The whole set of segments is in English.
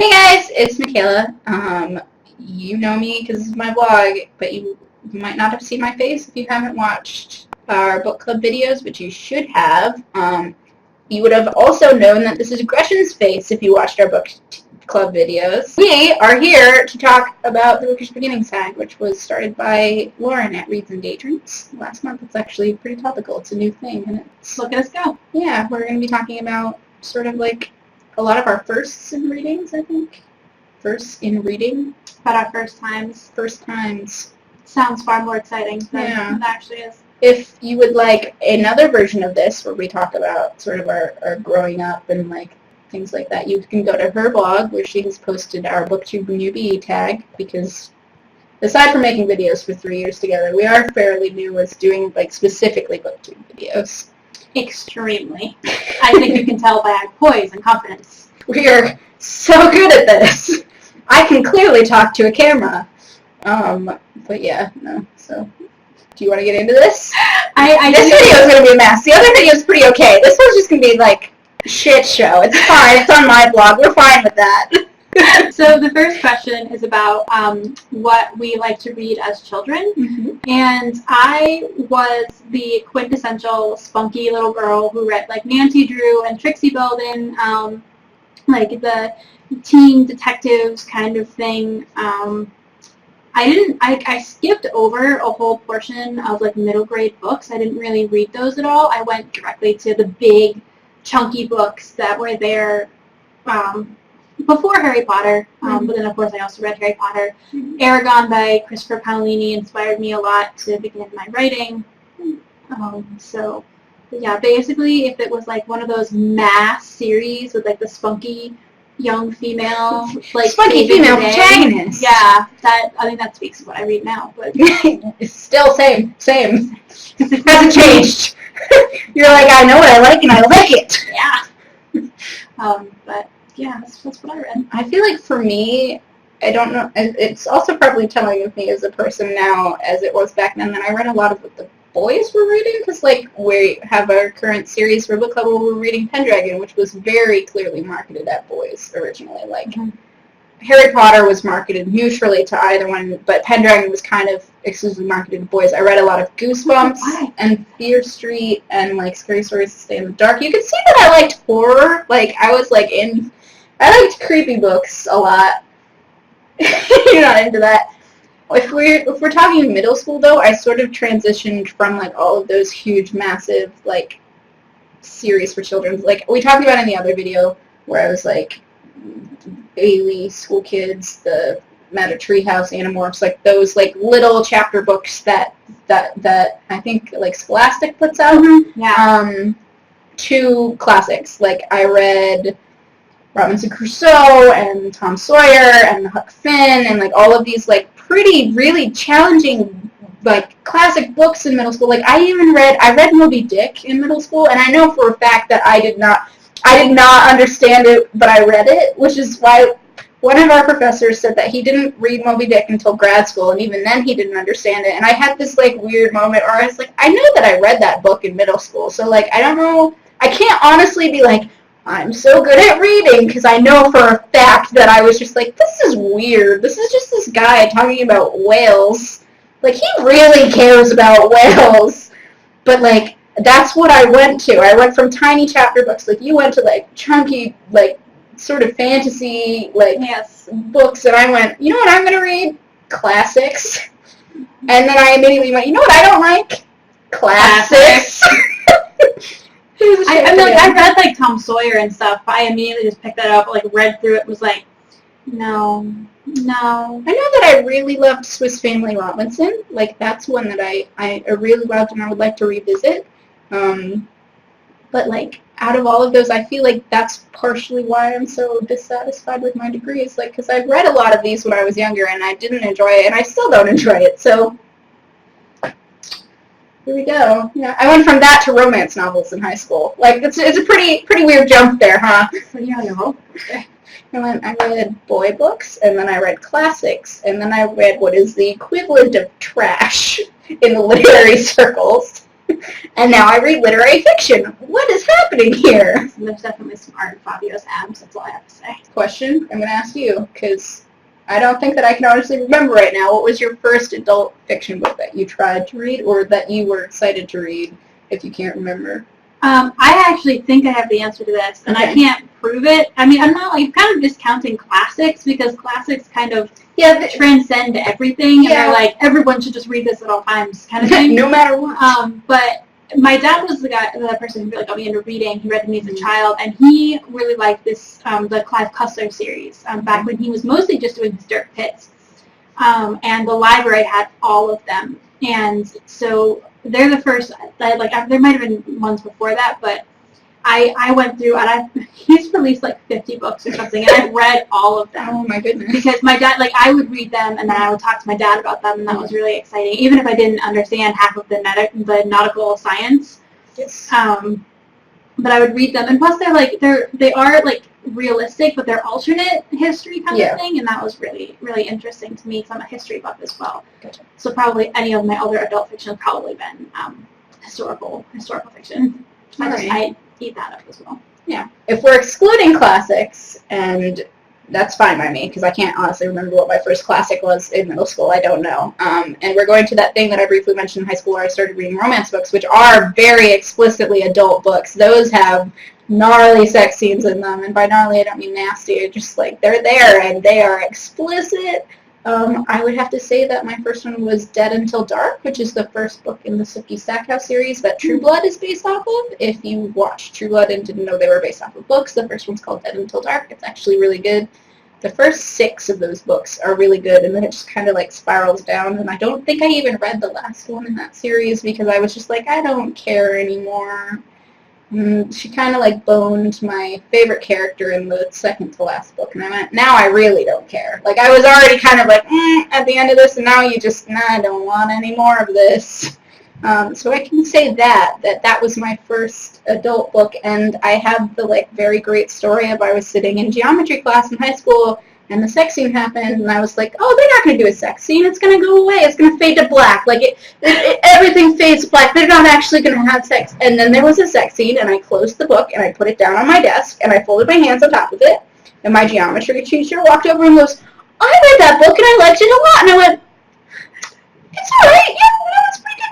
Hey guys, it's Michaela. You know me because this is my blog, but you might not have seen my face if you haven't watched our book club videos, which you should have. You would have also known that this is Gretchen's face if you watched our book club videos. We are here to talk about the Bookish Beginnings Tag, which was started by Lauren at Reads and Daydreams last month. It's actually pretty topical. It's a new thing, and it's look at us go. Yeah, we're going to be talking about sort of like a lot of our firsts in readings, I think. Firsts in reading. But our first times. First times. Sounds far more exciting than it actually is. If you would like another version of this where we talk about sort of our growing up and like things like that, you can go to her blog where she has posted our Booktube Newbie tag, because aside from making videos for 3 years together, we are fairly new as doing like specifically Booktube videos. Extremely. I think you can tell by our poise and confidence. We are so good at this. I can clearly talk to a camera. But yeah, no. So, do you want to get into this? This video is going to be a mess. The other video is pretty okay. This one's just going to be like a shit show. It's fine. It's on my blog. We're fine with that. So the first question is about what we like to read as children. Mm-hmm. And I was the quintessential spunky little girl who read like Nancy Drew and Trixie Belden, like the teen detectives kind of thing. I skipped over a whole portion of like middle grade books. I didn't really read those at all. I went directly to the big chunky books that were there before Harry Potter, but then of course I also read Harry Potter. Aragon by Christopher Paolini inspired me a lot to begin my writing. So yeah, basically if it was like one of those mass series with like the spunky young female, like spunky female protagonist. Yeah, I think that speaks to what I read now. But it's still same. It hasn't changed. You're like, I know what I like and I like it. Yeah. But yeah, that's what I read. I feel like for me, I don't know, it's also probably telling of me as a person now as it was back then, that I read a lot of what the boys were reading, because like we have our current series for book club where we're reading Pendragon, which was very clearly marketed at boys originally. Like Harry Potter was marketed neutrally to either one, but Pendragon was kind of exclusively marketed to boys. I read a lot of Goosebumps and Fear Street and like Scary Stories to Stay in the Dark. You could see that I liked horror. Like I was like I liked creepy books a lot. You're not into that. If we're talking middle school though, I sort of transitioned from like all of those huge, massive like series for children. Like we talked about in the other video where I was like Bailey, School Kids, the Matter Treehouse, Animorphs, like those like little chapter books that I think like Scholastic puts out. Yeah. Two classics. Like I read Robinson Crusoe and Tom Sawyer and Huck Finn and like all of these like pretty really challenging like classic books in middle school. Like I read Moby Dick in middle school, and I know for a fact that I did not understand it, but I read it, which is why one of our professors said that he didn't read Moby Dick until grad school, and even then he didn't understand it. And I had this like weird moment where I was like, I know that I read that book in middle school, so like I don't know, I can't honestly be like, I'm so good at reading, because I know for a fact that I was just like, this is weird. This is just this guy talking about whales. Like, he really cares about whales. But, like, that's what I went to. I went from tiny chapter books. Like, you went to, like, chunky, like, sort of fantasy, like, books. And I went, you know what I'm going to read? Classics. And then I immediately went, you know what I don't like? Classics. I read like Tom Sawyer and stuff, but I immediately just picked that up, like read through it, was like, no. I know that I really loved Swiss Family Robinson. Like that's one that I really loved and I would like to revisit. But like out of all of those, I feel like that's partially why I'm so dissatisfied with my degrees. Like because I've read a lot of these when I was younger and I didn't enjoy it, and I still don't enjoy it. So. Here we go. Yeah, I went from that to romance novels in high school. Like it's a pretty weird jump there, huh? Yeah, no. I read boy books, and then I read classics, and then I read what is the equivalent of trash in the literary circles. And now I read literary fiction. What is happening here? There's definitely some art in Fabio's abs, that's all I have to say. Question I'm going to ask you, because I don't think that I can honestly remember right now. What was your first adult fiction book that you tried to read or that you were excited to read, if you can't remember? I actually think I have the answer to this, and I can't prove it. I mean, I'm not like kind of discounting classics because classics kind of transcend everything, and they're like, everyone should just read this at all times kind of thing. No matter what. But my dad was the person who really got me into reading. He read to me as a child, and he really liked this, the Clive Cussler series, back when he was mostly just doing his Dirk Pitts. And the library had all of them. And so they're the first, like, there might have been ones before that, but I went through, and he's released like 50 books or something, and I've read all of them. Oh my goodness. Because my dad, like, I would read them, and then I would talk to my dad about them, and that was really exciting, even if I didn't understand half of the nautical science. Yes. But I would read them, and plus they are like realistic, but they're alternate history kind of thing, and that was really, really interesting to me because I'm a history buff as well. Gotcha. So probably any of my other adult fiction has probably been historical fiction. I eat that up as well. Yeah. If we're excluding classics, and that's fine by me, because I can't honestly remember what my first classic was in middle school. I don't know. And we're going to that thing that I briefly mentioned in high school where I started reading romance books, which are very explicitly adult books. Those have gnarly sex scenes in them, and by gnarly I don't mean nasty. Just like they're there and they are explicit. I would have to say that my first one was Dead Until Dark, which is the first book in the Sucky Stackhouse series that True Blood is based off of. If you watched True Blood and didn't know they were based off of books, the first one's called Dead Until Dark. It's actually really good. The first 6 of those books are really good, and then it just kind of like spirals down, and I don't think I even read the last one in that series because I was just like, I don't care anymore. She kind of like boned my favorite character in the second to last book, and I went, now I really don't care. Like, I was already kind of like, at the end of this, and now you just, I don't want any more of this. So I can say that was my first adult book, and I have the like very great story of I was sitting in geometry class in high school, and the sex scene happened, and I was like, oh, they're not going to do a sex scene. It's going to go away. It's going to fade to black. Like, everything fades to black. They're not actually going to have sex. And then there was a sex scene, and I closed the book, and I put it down on my desk, and I folded my hands on top of it, and my geometry teacher walked over and goes, I read that book, and I liked it a lot. And I went, it's all right. Yeah, it's pretty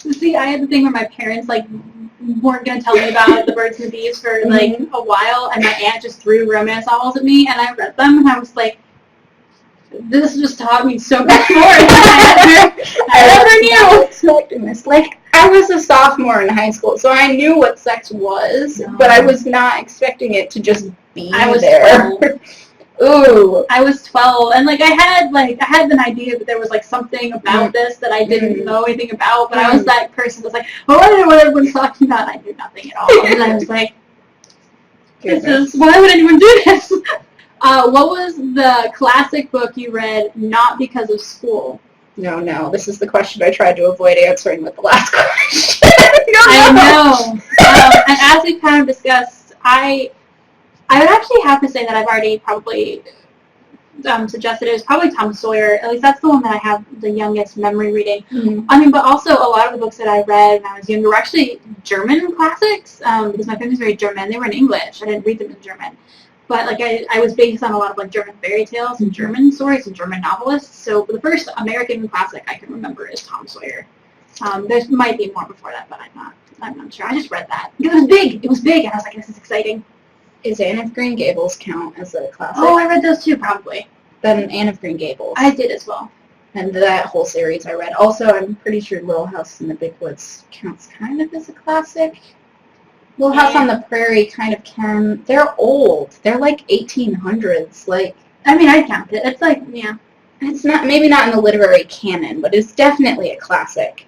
good. See, I had the thing where my parents, like, weren't going to tell me about The Birds and the Bees for, like, a while, and my aunt just threw romance novels at me, and I read them, and I was like, this just taught me so much more than I ever knew. Like, I was a sophomore in high school, so I knew what sex was, but I was not expecting it to just be there. 12. Ooh. I was 12, and, like, I had an idea that there was, like, something about this that I didn't know anything about, but I was that person that was like, oh, I don't know what everyone's talking about, and I knew nothing at all, and I was like, why would anyone do this? What was the classic book you read not because of school? No, this is the question I tried to avoid answering with the last question. I know. And as we kind of discussed, I would actually have to say that I've already probably suggested it was probably Tom Sawyer. At least that's the one that I have the youngest memory reading. I mean, but also a lot of the books that I read when I was younger were actually German classics because my family's very German. They were in English. I didn't read them in German. But like I was based on a lot of like German fairy tales and German stories and German novelists. So the first American classic I can remember is Tom Sawyer. There might be more before that, but I'm not sure. I just read that. It was big. It was big, and I was like, this is exciting. Is Anne of Green Gables count as a classic? Oh, I read those too, probably. Then Anne of Green Gables. I did as well. And that whole series I read. Also, I'm pretty sure Little House in the Big Woods counts kind of as a classic. Little House on the Prairie kind of can. They're old. They're like 1800s. Like, I mean, I count it. It's like, yeah. It's not, maybe not in the literary canon, but it's definitely a classic.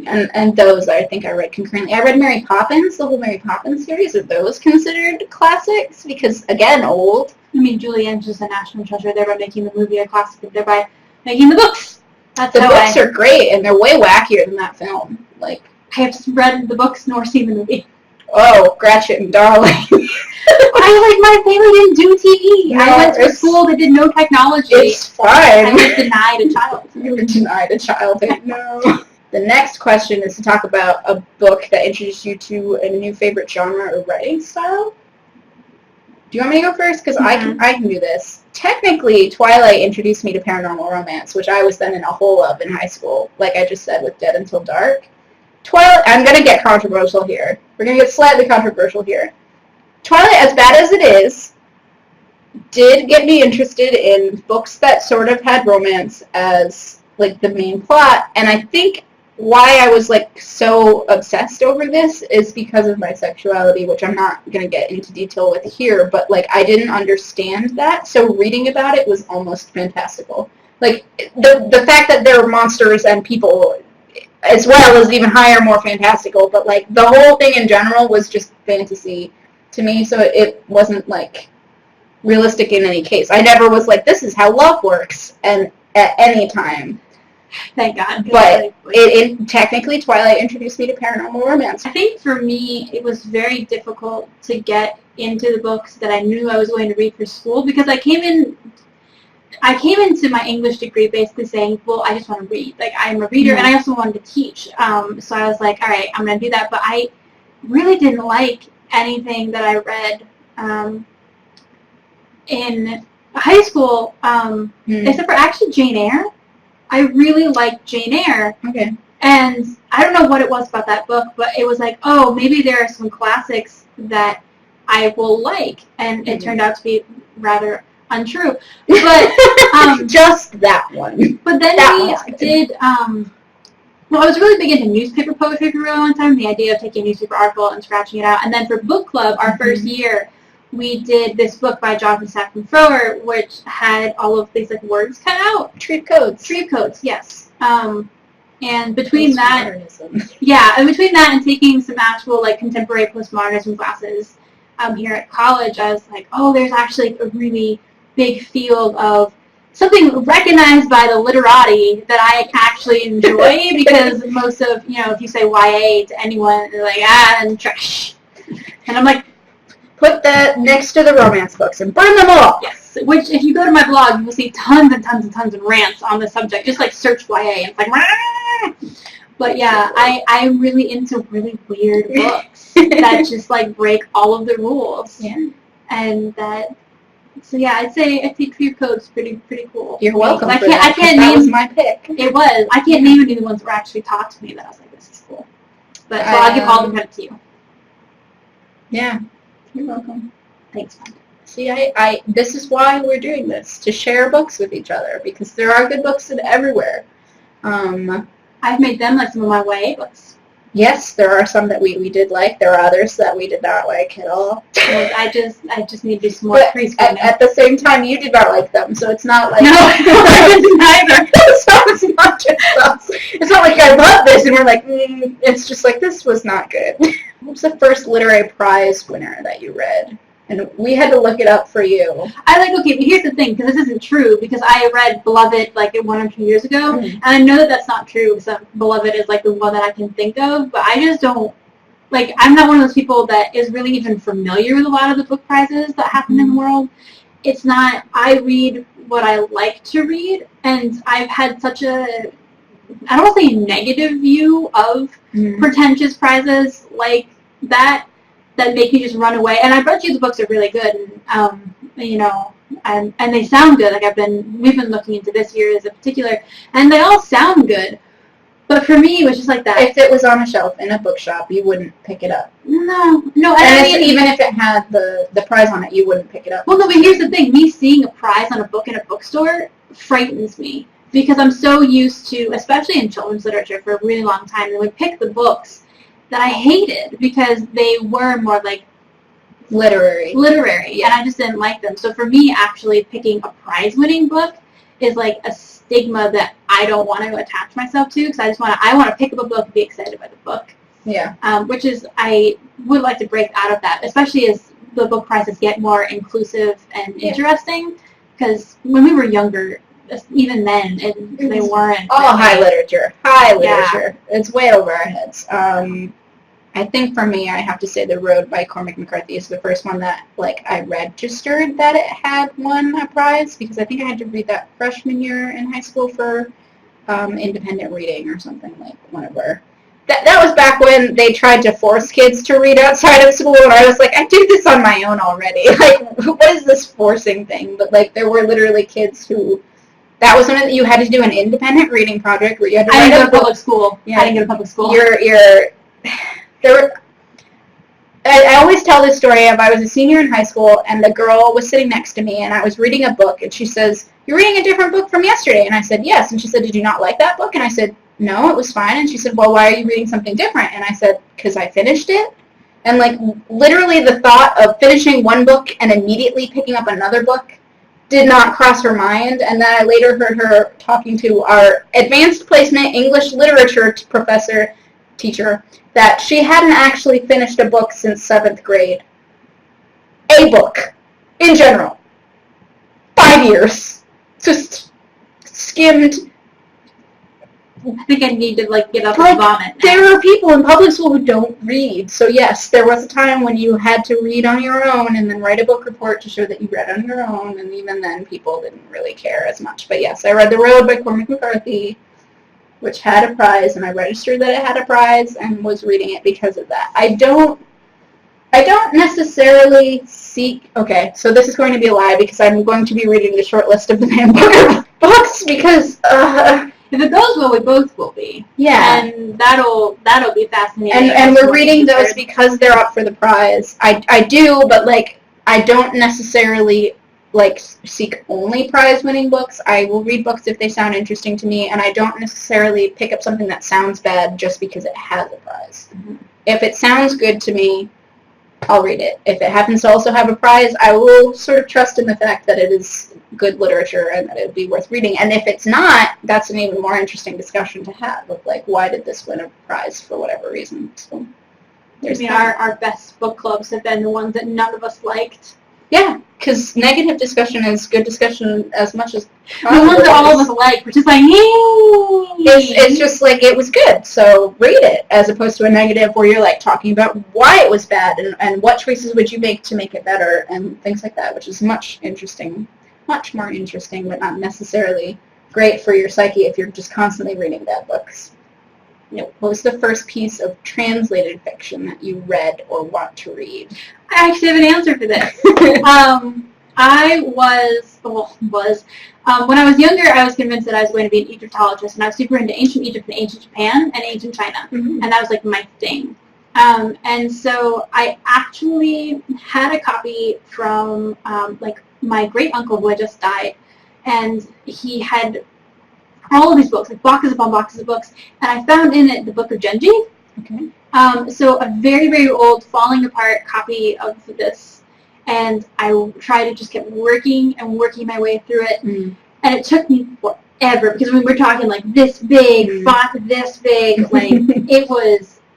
And those I think I read concurrently. I read Mary Poppins, the whole Mary Poppins series. Are those considered classics? Because, again, old. I mean, Julie Andrews is a national treasure. They're by making the movie a classic, and they're by making the books. The books are great, and they're way wackier than that film. Like, I have read the books nor seen the movie. Oh, Gretchen, darling. My family didn't do TV. No, I went to a school that did no technology. It's fine. I was denied a childhood. You were denied a childhood. No. The next question is to talk about a book that introduced you to a new favorite genre or writing style. Do you want me to go first? Because I can do this. Technically, Twilight introduced me to paranormal romance, which I was then in a hole of in high school, like I just said with Dead Until Dark. Twilight, I'm going to get controversial here. We're going to get slightly controversial here. Twilight, as bad as it is, did get me interested in books that sort of had romance as, like, the main plot, and I think why I was, like, so obsessed over this is because of my sexuality, which I'm not going to get into detail with here, but, like, I didn't understand that, so reading about it was almost fantastical. Like, the fact that there were monsters and people as well is even higher, more fantastical, but, like, the whole thing in general was just fantasy to me, so it wasn't, like, realistic in any case. I never was like, this is how love works, and at any time. Thank God. But it technically, Twilight introduced me to paranormal romance. I think for me, it was very difficult to get into the books that I knew I was going to read for school, because I came into my English degree basically saying, well, I just want to read. Like, I'm a reader, and I also wanted to teach. So I was like, all right, I'm going to do that. But I really didn't like anything that I read in high school, except for actually Jane Eyre. I really liked Jane Eyre. Okay. And I don't know what it was about that book, but it was like, oh, maybe there are some classics that I will like. And it turned out to be rather untrue. But just that one. But then we did, well, I was really big into newspaper poetry for a really long time, the idea of taking a newspaper article and scratching it out. And then for book club, our first year, we did this book by Jonathan Safran Foer, which had all of these, like, words cut out. Tree of Codes. Tree of Codes, yes. And between that, and between that and taking some actual, like, contemporary postmodernism classes here at college, I was like, oh, there's actually a really big field of something recognized by the literati that I actually enjoy, because most of, if you say YA to anyone, they're like, and trash. And I'm like, put that next to the romance books and burn them all. Yes, which if you go to my blog, you will see tons and tons and tons of rants on the subject. Just, like, search YA, and it's like, Rah! But yeah, I'm really into really weird books that just, like, break all of the rules. Yeah. And that... So yeah, I think Tree of Codes pretty cool. You're welcome. I can't name. That was my pick. It was. I can't name any of the ones that were actually taught to me that I was like, this is cool. But so I'll give all the credit to you. Yeah, you're welcome. Thanks, friend. See, I this is why we're doing this, to share books with each other, because there are good books everywhere. I've made them like some of my YA books. Yes, there are some that we did like. There are others that we did not like at all. I just need to do some more preschool. At the same time, you did not like them, so it's not like... No, I didn't either. So it's not just us. It's not like I love this, and we're like, it's just like, this was not good. What was the first literary prize winner that you read? And we had to look it up for you. Okay, but here's the thing, because this isn't true, because I read Beloved, like, 1 or 2 years ago, and I know that that's not true, because Beloved is, like, the one that I can think of, but I just don't, like, I'm not one of those people that is really even familiar with a lot of the book prizes that happen in the world. It's not, I read what I like to read, and I've had such a, I don't want to say negative view of pretentious prizes like that make me just run away. And I bet you the books are really good, and and they sound good. Like we've been looking into this year's in particular, and they all sound good. But for me, it was just like that. If it was on a shelf in a bookshop, you wouldn't pick it up. No. And even if it had the prize on it, you wouldn't pick it up. Well, no, but here's the thing. Me seeing a prize on a book in a bookstore frightens me, because I'm so used to, especially in children's literature for a really long time, they would pick the books that I hated because they were more like literary, and I just didn't like them. So for me, actually picking a prize-winning book is like a stigma that I don't want to attach myself to, because I want to pick up a book and be excited by the book. Yeah. Which is, I would like to break out of that, especially as the book prizes get more inclusive and interesting, because when we were younger, even then, they weren't. All high literature. High literature. It's way over our heads. I think for me, I have to say The Road by Cormac McCarthy is the first one that, like, I registered that it had won a prize, because I think I had to read that freshman year in high school for independent reading or something, like, whatever. That was back when they tried to force kids to read outside of school, and I was like, I do this on my own already. Like, what is this forcing thing? But, like, there were literally kids who, that was when you had to do an independent reading project where you had to I write didn't a go to book. public school. Yeah. I didn't go to public school. I always tell this story of I was a senior in high school, and the girl was sitting next to me, and I was reading a book, and she says, "You're reading a different book from yesterday?" And I said, "Yes." And she said, "Did you not like that book?" And I said, "No, it was fine." And she said, "Well, why are you reading something different?" And I said, "Because I finished it." And, like, literally the thought of finishing one book and immediately picking up another book did not cross her mind. And then I later heard her talking to our advanced placement English literature teacher, that she hadn't actually finished a book since 7th grade. A book, in general. 5 years. Just skimmed. I think I need to, like, get up and vomit now. There are people in public school who don't read. So yes, there was a time when you had to read on your own and then write a book report to show that you read on your own, and even then people didn't really care as much. But yes, I read The Road by Cormac McCarthy, which had a prize, and I registered that it had a prize and was reading it because of that. I don't necessarily seek, okay, so this is going to be a lie because I'm going to be reading the short list of the Van Booker books because, if it goes well, we both will be. Yeah. And that'll be fascinating. And we're reading those because they're up for the prize. I do, but, like, I don't necessarily, like, seek only prize-winning books. I will read books if they sound interesting to me, and I don't necessarily pick up something that sounds bad just because it has a prize. Mm-hmm. If it sounds good to me, I'll read it. If it happens to also have a prize, I will sort of trust in the fact that it is good literature and that it would be worth reading. And if it's not, that's an even more interesting discussion to have of, like, why did this win a prize for whatever reason. So there's our best book clubs have been the ones that none of us liked. Yeah, because negative discussion is good discussion as much as the ones that all of us like. We're just like, it's just like, it was good, so read it, as opposed to a negative where you're, like, talking about why it was bad and what choices would you make to make it better and things like that, which is much more interesting, but not necessarily great for your psyche if you're just constantly reading bad books. What was the first piece of translated fiction that you read or want to read? I actually have an answer for this. When I was younger, I was convinced that I was going to be an Egyptologist, and I was super into ancient Egypt and ancient Japan and ancient China, and that was, like, my thing. And so I actually had a copy from, like, my great uncle who had just died, and he had all of these books, like boxes upon boxes of books, and I found in it the Book of Genji. Okay. So a very, very old, falling apart copy of this, and I tried to just keep working my way through it, and it took me forever, because when we're talking, like, this big, font this big, like,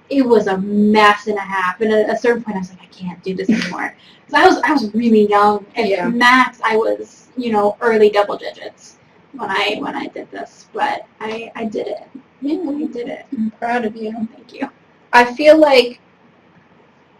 it was a mess and a half, and at a certain point I was like, I can't do this anymore. So I was really young, and max I was, early double digits when I did this, but I did it. Yeah, I did it. I'm proud of you. Thank you. I feel like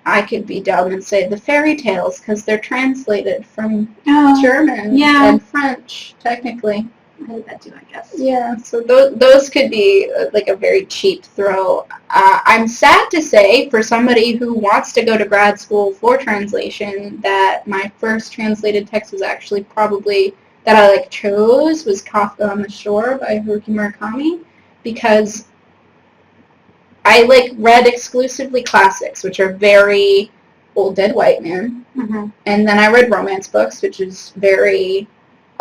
I could be dumb and say the fairy tales because they're translated from German and French, technically. I did that too, I guess. Yeah, so those could be like a very cheap throw. I'm sad to say, for somebody who wants to go to grad school for translation, that my first translated text was actually probably that I chose was Kafka on the Shore by Haruki Murakami, because I read exclusively classics, which are very old dead white man, and then I read romance books, which is very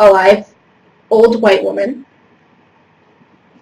alive old white woman.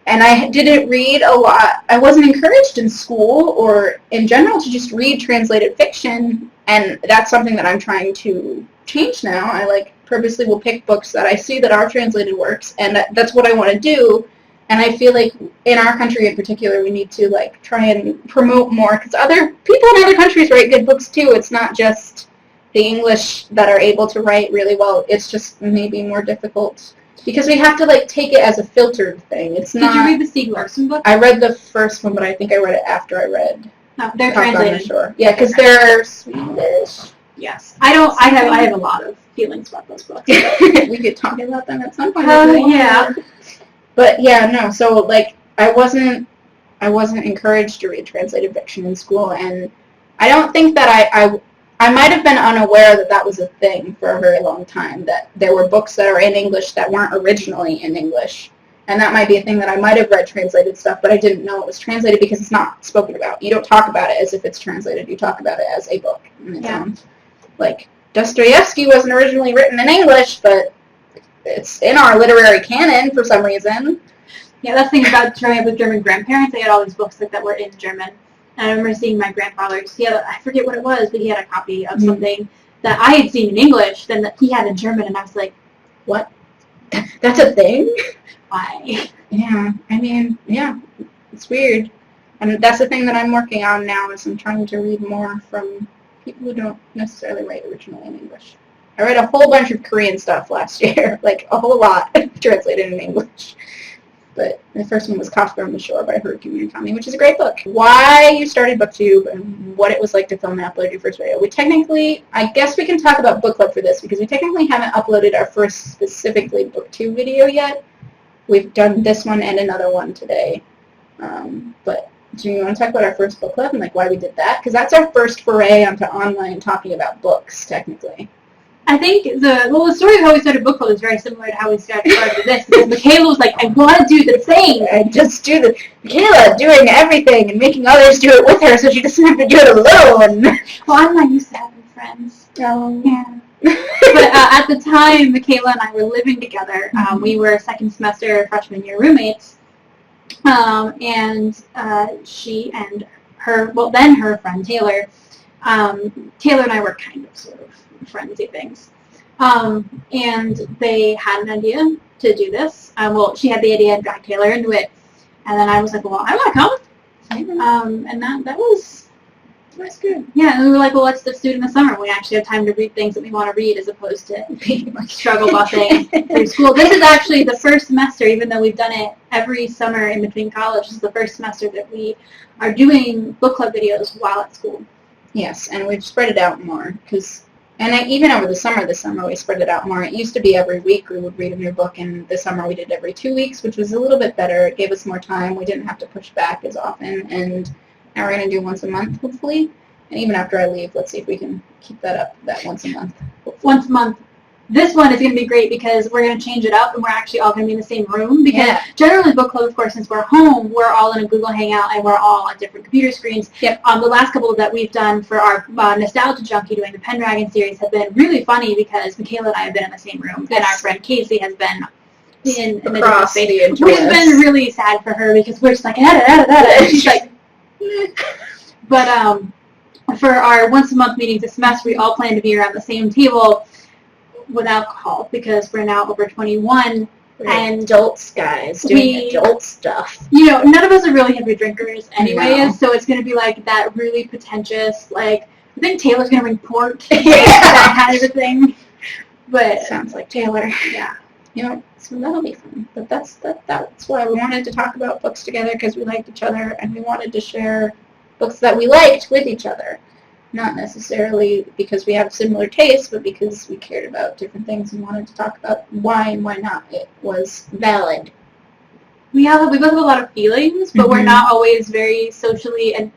And I didn't read a lot. I wasn't encouraged in school or in general to just read translated fiction, and that's something that I'm trying to change now. I purposely will pick books that I see that are translated works, and that's what I want to do. And I feel like in our country in particular, we need to try and promote more, because other people in other countries write good books too. It's not just the English that are able to write really well. It's just maybe more difficult because we have to take it as a filtered thing. It's not. Did you read the Stieg Larsson book? I read the first one, but I think I read it after I read No, they're Talk on the translated. Shore. Yeah, because they're Swedish. Yes. I have a lot of feelings about those books. We could talk about them at some point. Yeah. But yeah, no. So like, I wasn't encouraged to read translated fiction in school, and I don't think that I might have been unaware that that was a thing for a very long time, that there were books that are in English that weren't originally in English. And that might be a thing that I might have read translated stuff, but I didn't know it was translated because it's not spoken about. You don't talk about it as if it's translated. You talk about it as a book. Like, Dostoevsky wasn't originally written in English, but it's in our literary canon for some reason. Yeah, that's the thing about growing up with German grandparents. They had all these books that were in German. And I remember seeing my grandfather's, I forget what it was, but he had a copy of something that I had seen in English, then that he had in German, and I was like, what? That's a thing? Why? Yeah, I mean, yeah, it's weird. And that's the thing that I'm working on now, is I'm trying to read more from people who don't necessarily write originally in English. I read a whole bunch of Korean stuff last year, like a whole lot translated in English. But the first one was Kafka on the Shore by Haruki Murakami, which is a great book. Why you started Booktube and what it was like to film and upload your first video. We technically, I guess we can talk about book club for this, because we technically haven't uploaded our first specifically Booktube video yet. We've done this one and another one today. But do you want to talk about our first book club and like why we did that? Because that's our first foray onto online talking about books, technically. I think the story of how we started book club is very similar to how we started this. Because Michaela was like, I want to do the thing. I just do the Michaela doing everything and making others do it with her, so she doesn't have to do it alone. Well, I'm not used to having friends. Oh. Yeah. But at the time, Michaela and I were living together. We were second semester freshman year roommates. And she and her, then her friend Taylor, Taylor and I were kind of sort of friendsy things. And they had an idea to do this. She had the idea and got Taylor into it. And then I was like, well, I want to come. And that's good. Yeah, and we were like, well, let's just do it in the summer. We actually have time to read things that we want to read as opposed to struggle busing through school. This is actually the first semester, even though we've done it every summer in between college, this is the first semester that we are doing book club videos while at school. Yes, and we've spread it out more, even over the summer this summer, we spread it out more. It used to be every week we would read a new book, and this summer we did every 2 weeks, which was a little bit better. It gave us more time. We didn't have to push back as often, and now we're going to do once a month, hopefully. And even after I leave, let's see if we can keep that up, that once a month. Hopefully. Once a month. This one is going to be great because we're going to change it up and we're actually all going to be in the same room. Because generally book club, of course, since we're home, we're all in a Google Hangout and we're all on different computer screens. Yep. The last couple that we've done for our Nostalgia Junkie doing the Pendragon series have been really funny because Michaela and I have been in the same room. Yes. And our friend Casey has been in the different space. Which has been really sad for her because we're just like, and she's like, But for our once a month meetings this semester, we all plan to be around the same table with alcohol because we're now over 21 and adults, guys, doing adult stuff. None of us are really heavy drinkers anyways, so it's going to be like that really pretentious, like, I think Taylor's going to bring port, that kind of a thing. But sounds like Taylor. Yeah. So that'll be fun. But that's why we wanted to talk about books together, because we liked each other and we wanted to share books that we liked with each other. Not necessarily because we have similar tastes, but because we cared about different things and wanted to talk about why and why not it was valid. We both have a lot of feelings, but we're not always very socially and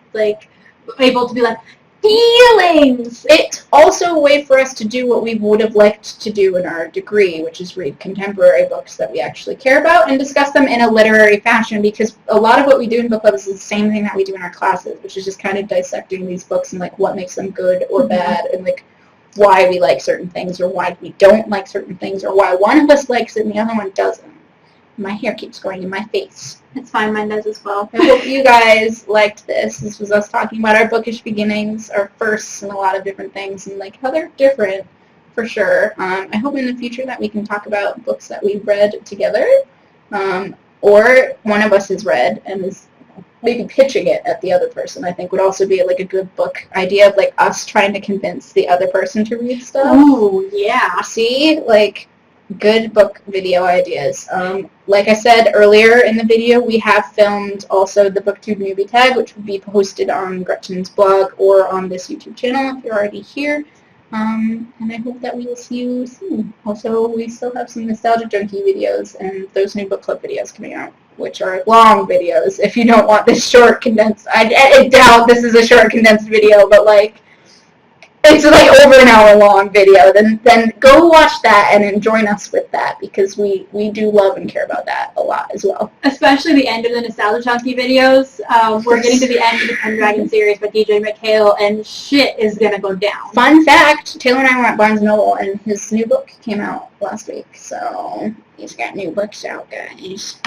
able to be like, feelings! It's also a way for us to do what we would have liked to do in our degree, which is read contemporary books that we actually care about and discuss them in a literary fashion, because a lot of what we do in book club is the same thing that we do in our classes, which is just kind of dissecting these books and what makes them good or bad, and why we like certain things or why we don't like certain things, or why one of us likes it and the other one doesn't. My hair keeps going in my face. It's fine, mine does as well. I hope you guys liked this. This was us talking about our bookish beginnings, our firsts, and a lot of different things, and how they're different, for sure. I hope in the future that we can talk about books that we read together, or one of us has read and is maybe pitching it at the other person. I think would also be a good book idea of us trying to convince the other person to read stuff. Oh, yeah. See, good book video ideas. Like I said earlier in the video, we have filmed also the Booktube Newbie tag, which will be posted on Gretchen's blog or on this YouTube channel if you're already here. And I hope that we will see you soon. Also, we still have some Nostalgia Junkie videos and those new book club videos coming out, which are long videos if you don't want this short condensed. I doubt this is a short condensed video, but like, it's like over an hour long video, then go watch that and join us with that, because we do love and care about that a lot as well. Especially the end of the Nostalgia Chunky videos. We're getting to the end of the Pendragon series by DJ Michaela, and shit is gonna go down. Fun fact, Taylor and I were at Barnes & Noble, and his new book came out last week, so he's got new books out, guys.